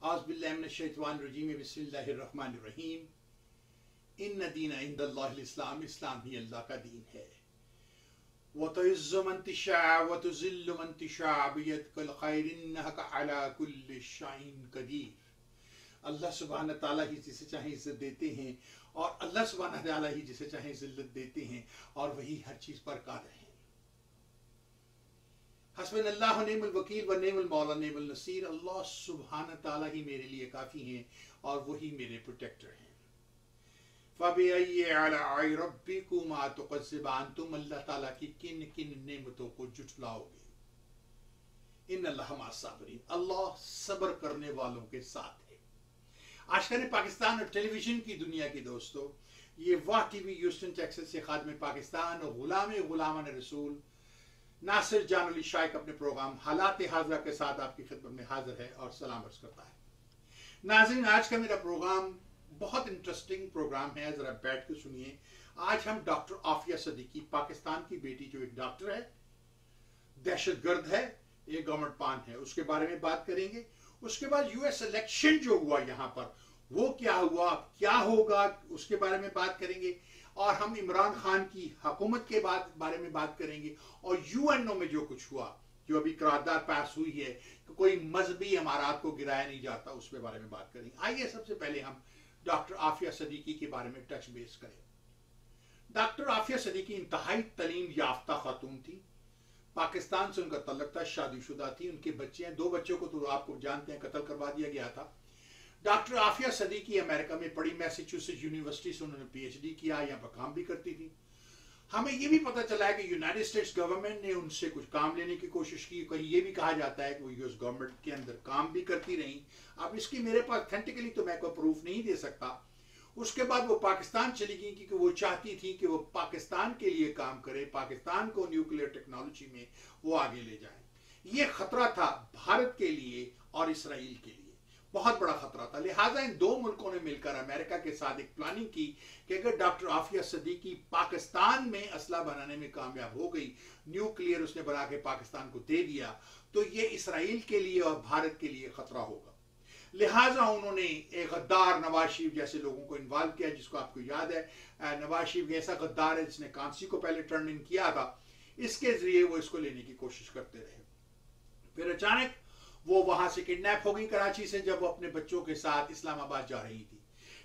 औज़ुबिल्लाहि बिस्मिल्लाहिर्रहमानिर्रहीम। इन्ना दीना इंदल्लाहिल इस्लाम, इस्लाम ही अल्लाह का दीन है। व तुइज़्ज़ु मन तशा व तुज़िल्लु मन तशा बियदिकल खैर इन्नका अला कुल्लि शैइन कदीर। अल्लाह सुब्हान तआला ही जिसे चाहे इज्जत देते हैं और अल्लाह सुब्हान तआला ही जिसे चाहे जिल्लत देते हैं और वही हर चीज पर कादिर हैं। हस्बुनल्लाहु निअमल वकील व निअमल मौला निअमल नसीर। अल्लाह सुब्हान तआला ही मेरे लिए काफी हैं और वही मेरे प्रोटेक्टर हैं। फबिअय्यि आलाइ रब्बिकुमा तुकज़्ज़िबान, तुम अल्लाह ताला की किन किन नेमतों को जुटलाओगे। इन्नल्लाह मअस-साबिरीन, अल्लाह सब्र करने वालों के साथ है। आशिकान पाकिस्तान और टेलीविजन की दुनिया के दोस्तों, ये वाह टीवी ह्यूस्टन टेक्सास से खादिम पाकिस्तान और गुलामान रसूल नासिर जान अली शाइक अपने प्रोग्राम हालात हाज़िरा के साथ आपकी खिदमत में हाजिर है और सलाम अर्ज़ करता है। नाज़रीन, आज का मेरा प्रोग्राम बहुत इंटरेस्टिंग प्रोग्राम है, जरा बैठ के सुनिए। आज हम डॉक्टर आफिया सदीकी, पाकिस्तान की बेटी जो एक डॉक्टर है, दहशतगर्द है, एक गवर्नमेंट पान है, उसके बारे में बात करेंगे। उसके बाद यूएस इलेक्शन जो हुआ यहाँ पर, वो क्या हुआ, क्या होगा, उसके बारे में बात करेंगे। और हम इमरान खान की हुकूमत के बारे में बात करेंगे और यूएनओ में जो कुछ हुआ, जो अभी करारदाद पास हुई है कि कोई मजहबी इमारात को गिराया नहीं जाता, उसके बारे में बात करेंगे। आइए सबसे पहले हम डॉक्टर आफिया सदीकी के बारे में टच बेस करें। डॉक्टर आफिया सदीकी इंतहाई तलीम याफ्ता खातून थी। पाकिस्तान से उनका तल्लुक था, शादीशुदा थी, उनके बच्चे हैं, 2 बच्चों को तो आपको जानते हैं कत्ल करवा दिया गया था। डॉक्टर आफिया सदीकी अमेरिका में पढ़ी, मैसाचुसेट्स यूनिवर्सिटी से उन्होंने पीएचडी किया, यहाँ पर काम भी करती थी। हमें ये भी पता चला है कि यूनाइटेड स्टेट्स गवर्नमेंट ने उनसे कुछ काम लेने की कोशिश की। कहीं ये भी कहा जाता है कि वो यूएस गवर्नमेंट के अंदर काम भी करती रही। अब इसकी मेरे पास ऑथेंटिकली तो मैं कोई प्रूफ नहीं दे सकता। उसके बाद वो पाकिस्तान चली गई क्योंकि वो चाहती थी कि वो पाकिस्तान के लिए काम करे, पाकिस्तान को न्यूक्लियर टेक्नोलॉजी में वो आगे ले जाए। ये खतरा था भारत के लिए और इसराइल के लिए, बहुत बड़ा खतरा था। लिहाजा इन 2 मुल्कों ने मिलकर अमेरिका के साथ एक प्लानिंग की कि अगर डॉक्टर आफिया सदीकी पाकिस्तान में असला बनाने में कामयाब हो गई, न्यूक्लियर उसने बना के पाकिस्तान को दे दिया, तो ये इसराइल के लिए और भारत के लिए खतरा होगा। लिहाजा उन्होंने एक गद्दार नवाज शरीफ जैसे लोगों को इन्वॉल्व किया, जिसको आपको याद है नवाज शरीफ ऐसा गद्दार है जिसने कांसी को पहले टर्न इन किया था। इसके जरिए वो इसको लेने की कोशिश करते रहे। फिर अचानक वो वहां से किडनैप हो गई कराची से, जब वो अपने बच्चों के साथ इस्लामाबाद जा रही थी।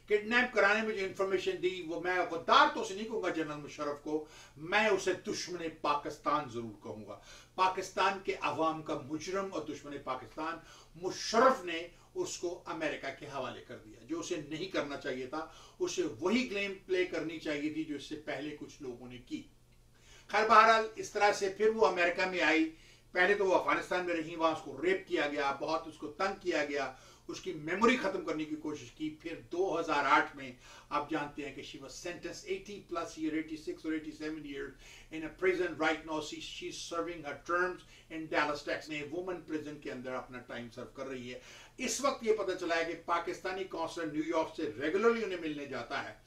किडनैप कराने में जो इंफॉर्मेशन दी, वो मैं गद्दार तो उसे नहीं कहूंगा जनरल मुशर्रफ को, मैं उसे दुश्मन पाकिस्तान जरूर कहूंगा। पाकिस्तान के अवाम का मुजरम और दुश्मन पाकिस्तान मुशर्रफ ने उसको अमेरिका के हवाले कर दिया। जो उसे नहीं करना चाहिए था, उसे वही गेम प्ले करनी चाहिए थी जो इससे पहले कुछ लोगों ने की। खैर बहरहाल इस तरह से फिर वो अमेरिका में आई। पहले तो वो अफगानिस्तान में रही, वहां उसको रेप किया गया, बहुत उसको तंग किया गया, उसकी मेमोरी खत्म करने की कोशिश की। फिर 2008 में आप जानते हैं कि शी वाज सेंटेंस 80+ ईयर, 86 और 87 years in a prison right now. She is serving her terms in Dallas Texas में, वुमेन प्रिजन के अंदर अपना टाइम सर्व कर रही है। इस वक्त ये पता चला है कि पाकिस्तानी कौंसलर न्यूयॉर्क से रेगुलरली उन्हें मिलने जाता है।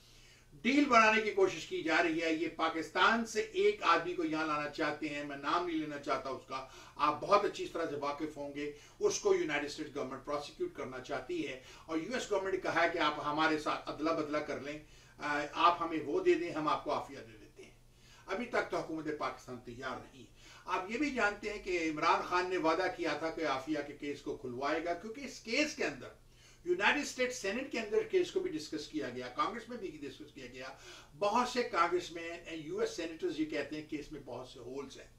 डील बनाने की कोशिश की जा रही है। ये पाकिस्तान से एक आदमी को यहां लाना चाहते हैं, मैं नाम नहीं लेना चाहता उसका, आप बहुत अच्छी तरह से वाकिफ होंगे। उसको यूनाइटेड स्टेट्स गवर्नमेंट प्रोसिक्यूट करना चाहती है और यूएस गवर्नमेंट ने कहा है कि आप हमारे साथ अदला बदला कर लें, आप हमें वो दे दें, हम आपको आफिया दे देते हैं। अभी तक तो हुकूमत पाकिस्तान तैयार नहीं। आप ये भी जानते हैं कि इमरान खान ने वादा किया था कि आफिया के केस को खुलवाएगा, क्योंकि इस केस के अंदर यूनाइटेड स्टेट्स सेनेट के अंदर केस को भी डिस्कस किया गया, कांग्रेस में भी डिस्कस किया गया। बहुत से कांग्रेसमैन, यूएस सेनेटर्स ये कहते हैं कि इसमें बहुत से होल्स हैं,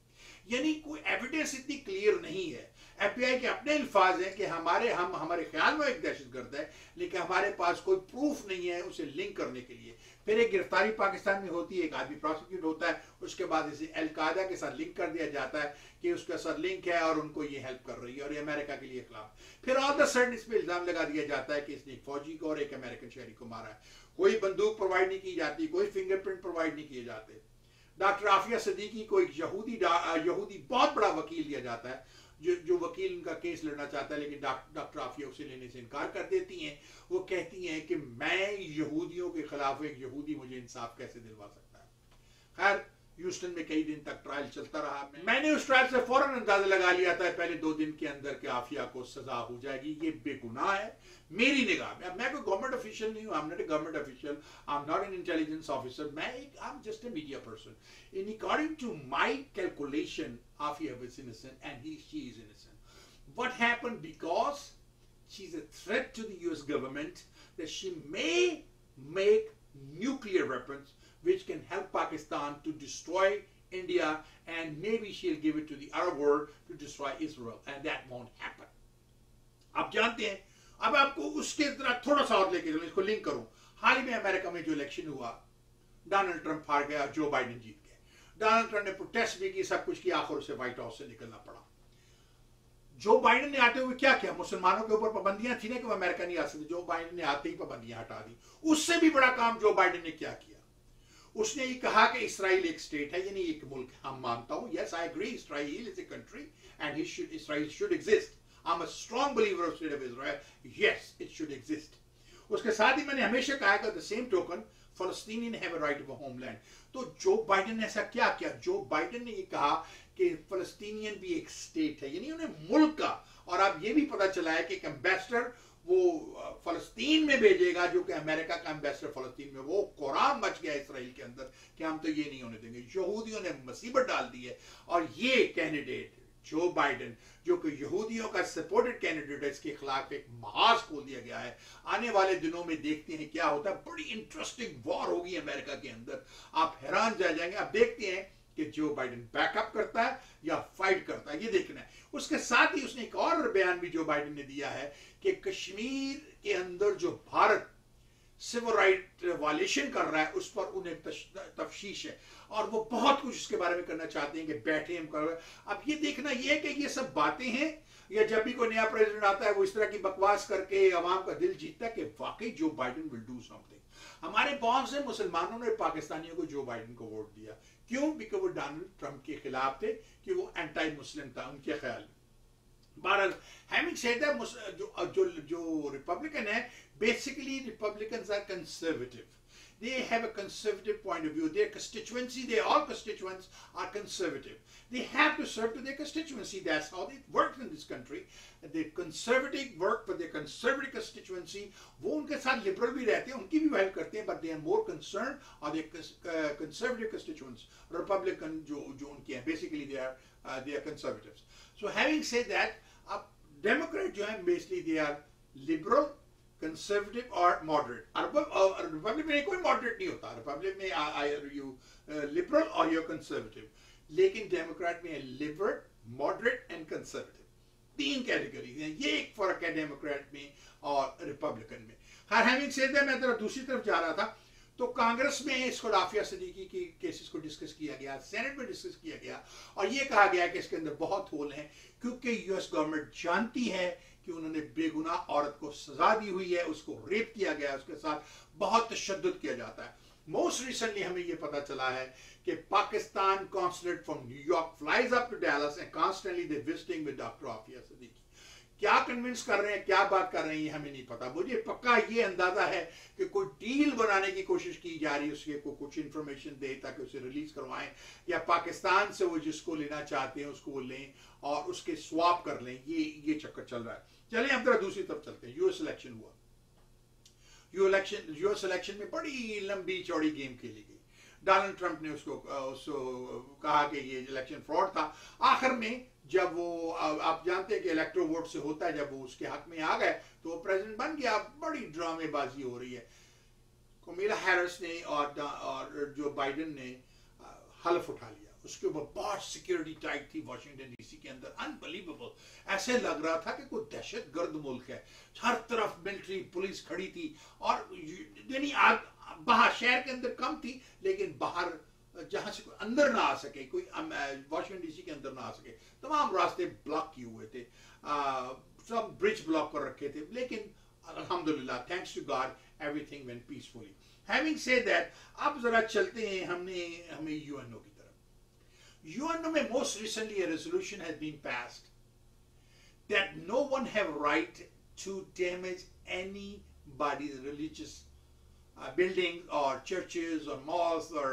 यानी कोई एविडेंस इतनी क्लियर नहीं है। एफबीआई के अपने अल्फाज हैं कि हमारे ख्याल में एक दहशतगर्द है, लेकिन हमारे पास कोई प्रूफ नहीं है उसे लिंक करने के लिए। फिर एक गिरफ्तारी पाकिस्तान में होती है, एक आदमी प्रोसिक्यूट होता है, उसके बाद इसे अल-कायदा के साथ लिंक कर दिया जाता है कि उसके साथ लिंक है और उनको ये हेल्प कर रही है और ये अमेरिका के लिए खिलाफ। फिर ऑल द सडन इस पे इल्जाम लगा दिया जाता है कि इसने एक फौजी को और एक अमेरिकन शहरी को मारा है। कोई बंदूक प्रोवाइड नहीं की जाती, कोई फिंगरप्रिंट प्रोवाइड नहीं किए जाते। डॉक्टर आफिया सदीकी को एक यहूदी बहुत बड़ा वकील दिया जाता है, जो वकील उनका केस लड़ना चाहता है, लेकिन डॉक्टर आफिया उसे लेने से इनकार कर देती हैं। वो कहती हैं कि मैं यहूदियों के खिलाफ, एक यहूदी मुझे इंसाफ कैसे दिलवा सकता है। खैर ह्यूस्टन में कई दिन तक ट्रायल चलता रहा। मैंने उस ट्रायल से फौरन अंदाजा लगा लिया था पहले 2 दिन के अंदर कि आफिया को सजा हो जाएगी, ये बेगुनाह है मेरी निगाह में। अब मैं कोई गवर्नमेंट ऑफिशियल नहीं हूँ, I am not a government official, I am not an intelligence officer, मैं एक I am just a media person. In according to my calculation Aafia was innocent and she is innocent. What happened because she is a threat to the US government that she may make nuclear weapons which can help Pakistan to destroy India, and maybe she'll give it to the Arab world to destroy Israel, and that won't happen. आप जानते हैं, अब आपको उसके तरह थोड़ा सा और लेके चलो, इसको लिंक करूं। हाल ही में अमेरिका में जो इलेक्शन हुआ, डोनाल्ड ट्रंप हार गया, जो बाइडेन जीत गए। डोनाल्ड ट्रंप ने प्रोटेस्ट भी की, सब कुछ किया, आखिर उसे व्हाइट हाउस से निकलना पड़ा। जो बाइडेन ने आते हुए क्या किया, मुसलमानों के ऊपर पाबंदियां थी ना कि वो अमेरिका नहीं आ सकते, जो बाइडेन ने आते ही पाबंदियां हटा दी। उससे भी बड़ा काम जो बाइडेन ने क्या किया, उसने ये कहा कि इसराइल एक स्टेट है, यानी एक मुल्क है। हम मानता हूं, yes I agree, Israel is a country and Israel should exist. I am a strong believer of state of Israel, yes it should exist. उसके साथ ही मैंने हमेशा कहा कि the same token Palestinian have a right of a homeland. तो Joe Biden ने ऐसा क्या किया, जो बाइडेन ने ये कहा कि फलस्तीनियन भी एक स्टेट है, यानी उन्हें मुल्क का, और अब ये भी पता चला है कि एक एम्बेसडर वो फलस्तीन में भेजेगा, जो कि अमेरिका का एम्बेसडर फलस्तीन में। वो कुरान मच गया इसराइल के अंदर कि हम तो ये नहीं होने देंगे। यहूदियों ने मुसीबत डाल दी है, और ये कैंडिडेट जो बाइडेन, जो कि यहूदियों का सपोर्टेड कैंडिडेट है, इसके खिलाफ एक महाज खोल दिया गया है। आने वाले दिनों में देखते हैं क्या होता है, बड़ी इंटरेस्टिंग वॉर होगी अमेरिका के अंदर, आप हैरान रह जाएंगे। आप देखते हैं कि जो बाइडेन बैकअप करता है या फाइट करता है, ये देखना है। उसके साथ ही उसने एक और बयान भी जो बाइडेन ने दिया है कि कश्मीर के अंदर जो भारत सिविल राइट वायलेशन कर रहा है, उस पर उन्हें तफ्शीश है, और वो बहुत कुछ इसके बारे में करना चाहते हैं कि बैठे हम कर। अब ये देखना ये है कि ये सब बातें हैं, या जब भी कोई नया प्रेसिडेंट आता है वो इस तरह की बकवास करके अवाम का दिल जीतता है कि वाकई Joe Biden will do something. हमारे बहुत से मुसलमानों ने पाकिस्तानियों को जो बाइडेन को वोट दिया, क्यों? बिकॉज वो डोनाल्ड ट्रंप के खिलाफ थे, कि वो एंटी मुस्लिम था उनके ख्याल में। बहरहाल हैविंग सेड दैट, जो रिपब्लिकन है, basically Republicans are conservative, they have a conservative point of view. Their constituency, all constituents are conservative. They have to serve to their constituency. That's how it works in this country. The conservative work for their conservative constituency. वो उनके साथ liberal भी रहते हैं, उनकी भी help करते हैं, but they are more concerned on their conservative constituents. Republican जो उनके हैं, basically they are conservatives. So having said that, अब Democrat जो है, basically they are liberal, कंservative और मॉडरेट। रिपब्लिक में कोई मॉडरेट नहीं होता, रिपब्लिक में यू लिबरल और यू कंservative, लेकिन डेमोक्रेट में लिबरल, मॉडरेट एंड कंservative, 3 कैटेगरीज हैं। ये एक फर्क है डेमोक्रेट में और रिपब्लिकन में। हर हैविंग सेड दैट, मैं तरफ दूसरी तरफ जा रहा था, तो कांग्रेस में इसको आफिया सदीकी की केसेस को डिस्कस किया गया, सेनेट में डिस्कस किया गया, और ये कहा गया कि इसके अंदर बहुत होल हैं, क्योंकि यूएस गवर्नमेंट जानती है कि उन्होंने बेगुनाह औरत को सजा दी हुई है, उसको रेप किया गया, उसके साथ बहुत तशद्दुद किया जाता है। मोस्ट रिसेंटली हमें यह पता चला है कि Pakistan consulate from New York flies up to Dallas and constantly they visiting with doctor Aafia Siddiqui. क्या कन्विंस कर रहे हैं, क्या बात कर रहे हैं, हमें नहीं पता। मुझे पक्का ये अंदाजा है कि कोई डील बनाने की कोशिश की जा रही है, उसके को कुछ इंफॉर्मेशन दे ताकि उसे रिलीज करवाएं, या पाकिस्तान से वो जिसको लेना चाहते हैं उसको वो लें और उसके स्वाप कर लें। ये चक्कर चल रहा है। चलिए हम जरा दूसरी तरफ चलते हैं। यूएस इलेक्शन हुआ। यूएस इलेक्शन में बड़ी लंबी चौड़ी गेम खेली गई। डोनाल्ड ट्रंप ने उसको कहा कि ये इलेक्शन फ्रॉड था। आखिर में जब वो, आप जानते हैं कि इलेक्ट्रो वोट से होता है, जब वो उसके हक में आ गए तो वो प्रेसिडेंट बन गया। बड़ी ड्रामेबाजी हो रही है। कमीला हैरिस ने और जो बाइडेन ने हल्फ उठा लिया। उसके ऊपर बहुत सिक्योरिटी टाइट थी वॉशिंगटन डीसी के अंदर, अनबिलीवेबल। ऐसे लग रहा था कि कोई दहशतगर्द मुल्क है, हर तरफ मिलिट्री पुलिस खड़ी थी, और यानी बाहर शहर के अंदर कम थी, लेकिन बाहर जहां से कोई अंदर ना आ सके, कोई वॉशिंगटन डीसी के अंदर ना आ सके, तमाम रास्ते ब्लॉक किए हुए थे, सब ब्रिज ब्लॉक कर रखे थे। लेकिन अल्हम्दुलिल्लाह, thanks to God, everything went peacefully. Having said that, अब जरा चलते हैं हमें यूएनओ की तरफ। यूएनओ में most recently a resolution has been passed that no one have right to damage anybody's religious buildings or churches or mosques or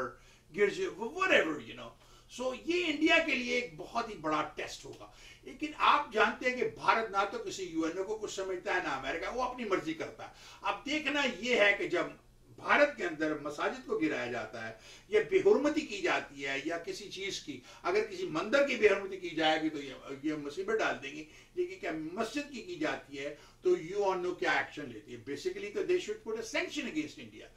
गिर जाए, व्हाटएवर यू नो। सो ये इंडिया के लिए एक बहुत ही बड़ा टेस्ट होगा। लेकिन आप जानते हैं कि भारत ना तो किसी यूएनओ को कुछ समझता है ना अमेरिका, वो अपनी मर्जी करता है। अब देखना ये है कि जब भारत के अंदर मसाजिद को गिराया जाता है या बेहुरमती की जाती है या किसी चीज की, अगर किसी मंदिर की बेहुरमती की जाएगी तो ये मुसीबत डाल देंगे। लेकिन क्या मस्जिद की जाती है तो यूएनओ क्या एक्शन लेती है? बेसिकली तो they should put a sanction against India.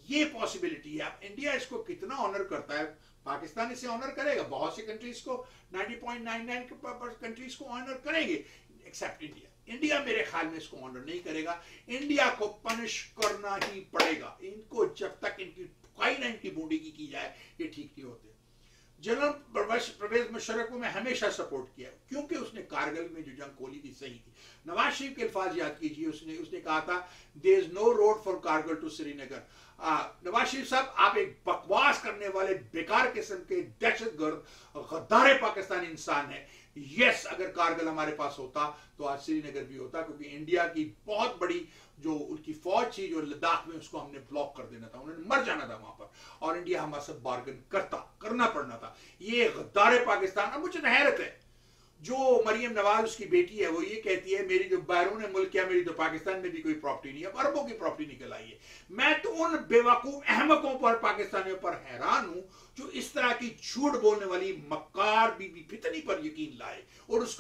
ये पॉसिबिलिटी है। अब इंडिया इसको कितना ऑनर करता है, पाकिस्तान इसे ऑनर करेगा, बहुत सी कंट्रीज को 90.99 कंट्रीज को ऑनर करेंगे एक्सेप्ट इंडिया। इंडिया मेरे ख्याल में इसको ऑनर नहीं करेगा। इंडिया को पनिश करना ही पड़ेगा। इनको जब तक इनकी काई ना इनकी बूंदी की जाए ये ठीक नहीं होते। जनरल परवेज मुशर्रफ को मैं हमेशा सपोर्ट किया क्योंकि उसने कारगिल में जो जंग खोली थी सही थी। नवाज शरीफ के अल्फाज याद कीजिए, उसने कहा था there is no road for Kargil to Srinagar. Nawaz Sharif साहब, आप एक बकवास करने वाले बेकार किस्म के दहशतगर्द गद्दार पाकिस्तानी इंसान है। यस, अगर कारगिल हमारे पास होता तो आज श्रीनगर भी होता, क्योंकि इंडिया की बहुत बड़ी जो उनकी फौज थी जो लद्दाख में, उसको हमने ब्लॉक कर देना था, उन्होंने मर जाना था वहां पर, और इंडिया हमारे साथ बार्गन करना पड़ना था। ये गद्दार पाकिस्तान। अब मुझे हैरत है, जो मरियम नवाज उसकी बेटी है वो ये कहती है मेरी जो बैरून मुल्क है, मेरी तो पाकिस्तान में भी कोई प्रॉपर्टी नहीं है, अरबों की प्रॉपर्टी निकल आई है। मैं तो उन बेवकूफ अहमकों पर, पाकिस्तानियों पर हैरान हूं जो इस तरह की झूठ बोलने वाली मक्कार बीबी फितनी पर यकीन लाए और उस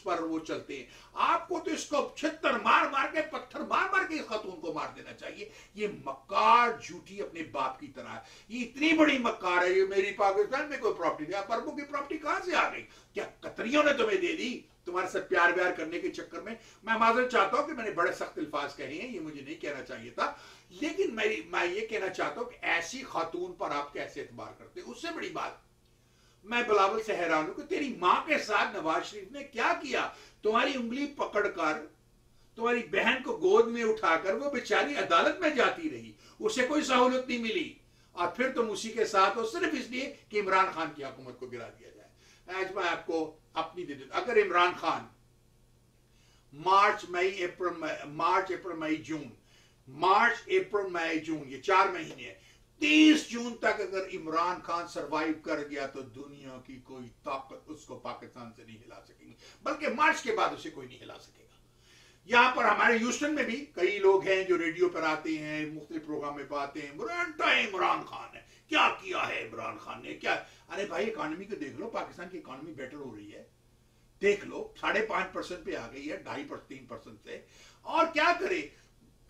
पर वो चलते हैं। आपको तो इसको छितर मार मार के, पत्थर मार मार के इस खातून को मार देना चाहिए। ये मक्कार झूठी अपने बाप की तरह है। ये इतनी बड़ी मक्कार है, ये मेरी पाकिस्तान में कोई प्रॉपर्टी नहीं। अरबों की प्रॉपर्टी कहां से आ गई? क्या कतरियों ने तुम्हें दे दी तुम्हारे साथ प्यार व्यार करने के चक्कर में? मैं माजरत चाहता हूं कि मैंने बड़े सख्त अल्फाज कहे हैं, ये मुझे नहीं कहना चाहिए था, लेकिन मैं ये कहना चाहता हूं कि ऐसी खातून पर आप कैसे एतबार करते? उससे बड़ी बात, मैं बिलावल से हैरान हूं कि तेरी मां के साथ नवाज शरीफ ने क्या किया। तुम्हारी उंगली पकड़कर, तुम्हारी बहन को गोद में उठाकर वो बेचारी अदालत में जाती रही, उसे कोई सहूलत नहीं मिली, और फिर तुम उसी के साथ हो सिर्फ इसलिए कि इमरान खान की हुकूमत को गिरा दिया जाए। आज मैं आपको अपनी दे देता, अगर इमरान खान मार्च अप्रैल मई जून ये 4 महीने है, 30 जून तक अगर इमरान खान सरवाइव कर गया तो दुनिया की कोई ताकत उसको पाकिस्तान से नहीं हिला सकेगी, बल्कि मार्च के बाद उसे कोई नहीं हिला सकेगा। यहां पर हमारे ह्यूस्टन में भी कई लोग हैं जो रेडियो पर आते हैं, मुख्तलिफ प्रोग्राम में आते हैं, इमरान खान है, क्या किया है इमरान खान ने, क्या। अरे भाई, इकोनॉमी को देख लो, पाकिस्तान की इकोनॉमी बेटर हो रही है, देख लो, 5.5% पे आ गई है 2.5-3% से। और क्या करे,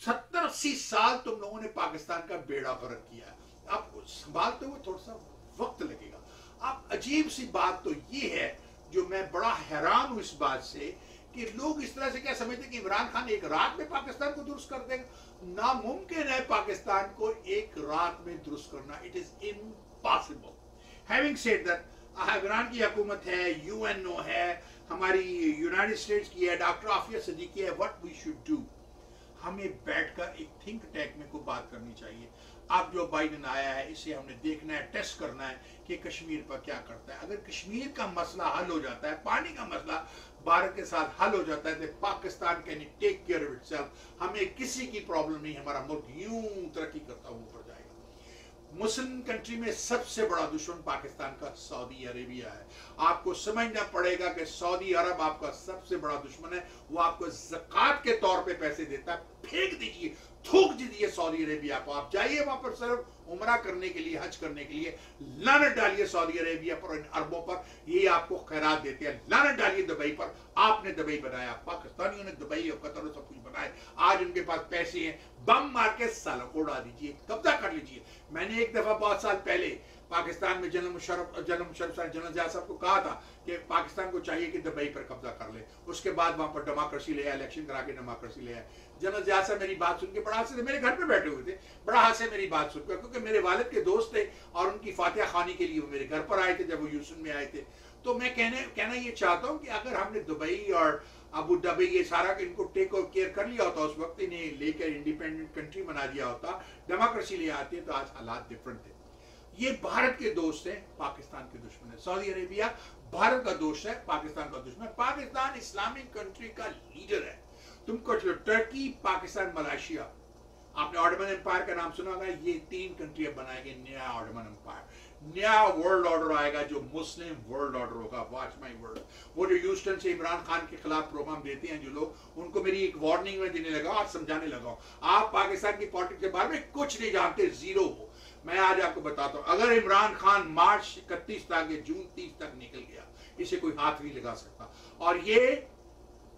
70-80 साल तुम लोगों ने पाकिस्तान का बेड़ा गर्क किया, अब संभालते हुए थोड़ा सा वक्त लगेगा। अब अजीब सी बात तो ये है, जो मैं बड़ा हैरान हूं इस बात से कि लोग इस तरह से क्या समझते कि इमरान खान एक रात में पाकिस्तान को दुरुस्त कर देगा। नामुमकिन है पाकिस्तान को एक रात में दुरुस्त करना, it is impossible. Having said that, Imran की हुकूमत है, यूएनओ है, हमारी यूनाइटेड स्टेट्स की है, डॉक्टर आफिया सिद्दीकी है, व्हाट वी शुड डू, हमें बैठकर एक थिंक टैंक में को बात करनी चाहिए। अब जो बाइडेन आया है, इसे हमने देखना है, टेस्ट करना है कि कश्मीर पर क्या करता है। अगर कश्मीर का मसला हल हो जाता है, पानी का मसला भारत के साथ हल हो जाता है, तो Pakistan can take care of itself. हमें किसी की प्रॉब्लम नहीं, हमारा मुल्क यूं तरक्की करता हुआ ऊपर जाएगा। मुस्लिम कंट्री में सबसे बड़ा दुश्मन पाकिस्तान का सऊदी अरेबिया है। आपको समझना पड़ेगा कि सऊदी अरब आपका सबसे बड़ा दुश्मन है। वो आपको ज़कात के तौर पे पैसे देता है, फेंक दीजिए, थूक दीजिए सऊदी अरेबिया को। आप जाइए वहां पर सिर्फ उमरा करने के लिए, हज करने के लिए, लानत डालिए सऊदी अरेबिया पर, इन अरबों पर, ये आपको खैरात देते हैं। लानत डालिए दुबई पर, आपने दुबई बनाया, पाकिस्तानियों ने दुबई और कतर सब कुछ बनाया, आज उनके पास पैसे हैं, बम मार के सालों को उड़ा दीजिए, कब्जा कर लीजिए। मैंने एक दफा बहुत साल पहले पाकिस्तान में जनरल मुशर्रफ जनरल ज़िया साहब को कहा था कि पाकिस्तान को चाहिए कि दुबई पर कब्जा कर ले, उसके बाद वहां पर डेमोक्रेसी ले आए, इलेक्शन करा के डेमोक्रेसी ले आए। जनरल ज़िया साहब मेरी बात सुन के बड़ा हंसे, मेरे घर पे बैठे हुए थे, बड़ा हंसे मेरी बात सुनकर, क्योंकि मेरे वालिद के दोस्त थे और उनकी फातिहा खानी के लिए वो मेरे घर पर आए थे जब वो ह्यूस्टन में आए थे। तो मैं कहना ये चाहता हूँ कि अगर हमने दुबई और अबू धाबी ये सारा इनको टेक ओवर केयर कर लिया होता, उस वक्त इन्हें लेकर इंडिपेंडेंट कंट्री बना दिया होता, डेमोक्रेसी ले आती, तो आज हालात डिफरेंट थे। ये भारत के दोस्त हैं, पाकिस्तान के दुश्मन है। सऊदी अरेबिया भारत का दोस्त है, पाकिस्तान का दुश्मन है। पाकिस्तान इस्लामिक कंट्री का लीडर है। तुमको टर्की, पाकिस्तान, मलेशिया, आपने ऑटोमन एम्पायर का नाम सुना होगा, ये 3 कंट्री अब बनाएंगे नया ऑटोमन एम्पायर, नया वर्ल्ड ऑर्डर आएगा जो मुस्लिम वर्ल्ड ऑर्डर होगा। Watch my word. वो जो ह्यूस्टन से इमरान खान के खिलाफ प्रोग्राम देते हैं जो लोग, उनको मेरी एक वार्निंग में देने लगा और समझाने लगा, आप पाकिस्तान की पॉलिटिक्स के बारे में कुछ नहीं जानते, जीरो हो। मैं आज आपको बताता हूं, अगर इमरान खान मार्च 31 तक या जून 30 तक निकल गया, इसे कोई हाथ नहीं लगा सकता। और ये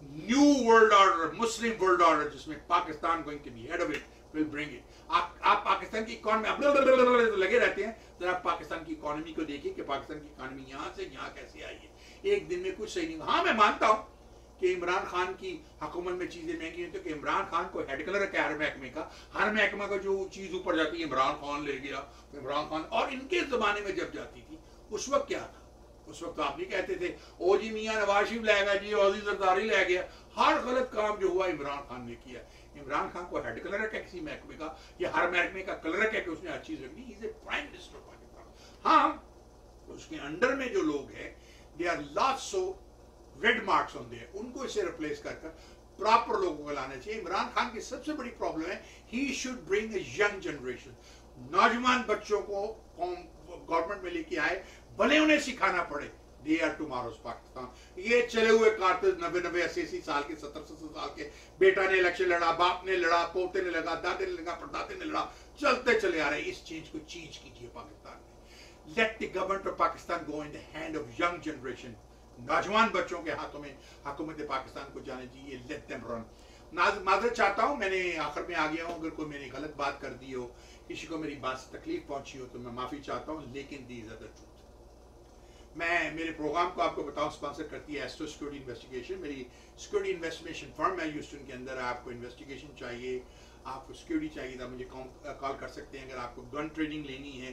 new world order, Muslim world order, जिसमें Pakistan going to be head of it, will bring it. आप पाकिस्तान की इकोनॉमी तो लगे रहते हैं, जरा आप पाकिस्तान की इकोनॉमी को देखिए कि पाकिस्तान की इकोनॉमी यहां से यहां कैसे आई है। एक दिन में कुछ सही नहीं। हाँ, मैं मानता हूं कि इमरान खान की हुकूमत में चीजें महंगी हैं, तो कि इमरान खान को हेड कलर है हर महकमे का, हर महकमा का जो चीज ऊपर जाती है इमरान खान ले गया, इमरान खान। और इनके जमाने में जब जाती थी उस वक्त क्या था? उस वक्त आप नहीं कहते थे ओ जी मियां नवाज शरीफ ले गया जी, औजी जरदारी ले गया। हर गलत काम जो हुआ इमरान खान ने किया। इमरान खान को हेड कलर है किसी महकमे का, या हर महकमे का कलर है कि उसने हर चीज रखनी। He is a prime minister of Pakistan. हाँ, उसके अंडर में जो लोग हैं, they are lots of red marks on there, उनको इसे रिप्लेस कर प्रॉपर लोगों को लाना चाहिए। इमरान खान की सबसे बड़ी प्रॉब्लम है, he should bring a young generation, नौजवान बच्चों को गवर्नमेंट में लेके आए, भले उन्हें सिखाना पड़े, दे आर टुमारोज पाकिस्तान। ये चले हुए कारतूस 90-90 80 साल के, 70 साल के, बेटा ने इलेक्शन लड़ा, बाप ने लड़ा, पोते ने लगा, दादे ने लगा, परदादे ने लड़ा, चलते चले आ रहे। इस चेंज को चेंज कीजिए पाकिस्तान में। Let the government of Pakistan go in the hand of young generation, नौजवान बच्चों के हाथों में हुकूमत पाकिस्तान को जाने दीजिए। Let them run. माजरत चाहता हूं, मैंने आखिर में आ गया हूं, अगर कोई मैंने गलत बात कर दी हो, किसी को मेरी बात से तकलीफ पहुंची हो, तो मैं माफी चाहता हूं, लेकिन दीज आर द ट्रूथ। मैं मेरे प्रोग्राम को आपको बताऊं, स्पॉन्सर करती है एस्ट्रो सिक्योरिटी इन्वेस्टिगेशन। मेरी सिक्योरिटी इन्वेस्टिगेशन फर्म है ह्यूस्टन के अंदर। आपको इन्वेस्टिगेशन चाहिए, आपको सिक्योरिटी चाहिए तो आप मुझे कॉल कर सकते हैं। अगर आपको गन ट्रेनिंग लेनी है,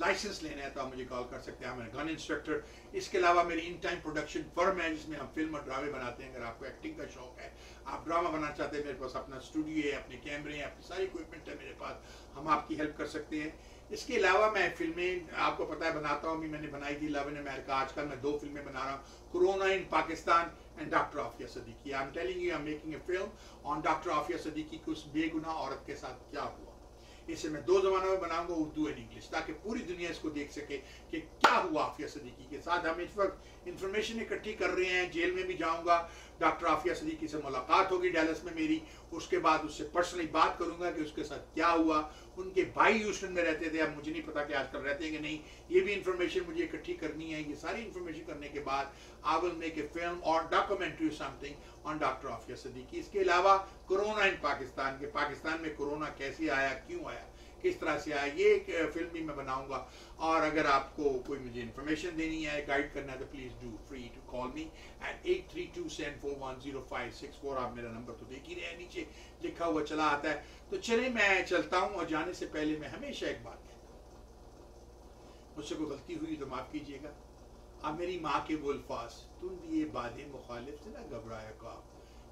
लाइसेंस लेना है, तो आप मुझे कॉल कर सकते हैं। मैं गन इंस्ट्रक्टर। इसके अलावा मेरी इन टाइम प्रोडक्शन फर्म है, जिसमें हम फिल्म और ड्रामे बनाते हैं। अगर आपको एक्टिंग का शौक है, आप ड्रामा बनाना चाहते हैं, मेरे पास अपना स्टूडियो है, अपने कैमरे हैं, अपनी सारी इक्विपमेंट है मेरे पास, हम आपकी हेल्प कर सकते हैं। इसके अलावा मैं फिल्में, आपको पता है, बनाता हूँ। मैंने बनाई थी लव इन अमेरिका, आजकल मैं 2 फिल्में बना रहा हूँ, corona in Pakistan and doctor Aafia Siddiqui. I am telling you, I am making a film on doctor Aafia Siddiqui की उस बेगुनाह औरत के साथ क्या हुआ। इसे मैं 2 जमानों में बनाऊंगा, उर्दू एंड इंग्लिश, ताकि पूरी दुनिया इसको देख सके कि क्या हुआ आफिया सिद्दीकी के साथ। हम इस वक्त इंफॉर्मेशन इकट्ठी कर रहे हैं, जेल में भी जाऊंगा, डॉक्टर आफिया सिद्दीकी से मुलाकात होगी डैलस में मेरी, उसके बाद उससे पर्सनली बात करूंगा कि उसके साथ क्या हुआ। उनके भाई ह्यूस्टन में रहते थे, अब मुझे नहीं पता कि आजकल रहते हैं कि नहीं, ये भी इंफॉर्मेशन मुझे इकट्ठी करनी है। ये सारी इंफॉर्मेशन करने के बाद I will make a film और documentary something on doctor Aafia Siddiqui. इसके अलावा कोरोना इन पाकिस्तान, के पाकिस्तान में कोरोना कैसे आया, क्यों आया, किस तरह से आया, ये एक फिल्म भी मैं बनाऊंगा। और अगर आपको कोई मुझे इन्फॉर्मेशन देनी है, गाइड करना है, तो please do free to call me at 8327410564। आप मेरा नंबर तो देख ही रहे हैं, नीचे लिखा हुआ चला आता है। तो चले मैं चलता हूं, और जाने से पहले मैं हमेशा एक बात कहता हूं, मुझसे कोई गलती हुई तो माफ कीजिएगा। अब मेरी माँ के वो अल्फाज, तुम दिए बाधे मुखालिफ से ना घबराया का,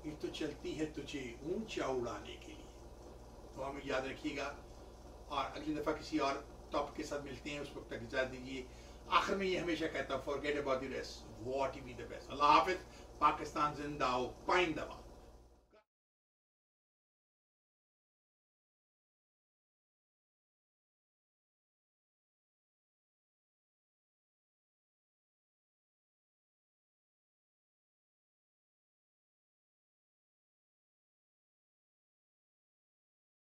ये तो चलती है तुझे ऊंचा उड़ाने के लिए। तो हमें याद रखिएगा, और अगली दफा किसी और टॉपिक के साथ मिलते हैं, उस वक्त तक इजाजत दीजिए। आखिर में ये हमेशा कहता हूं, forget about the rest, what be the best. Allah हाफिज। पाकिस्तान जिंदा हो, पाइंदाबाद।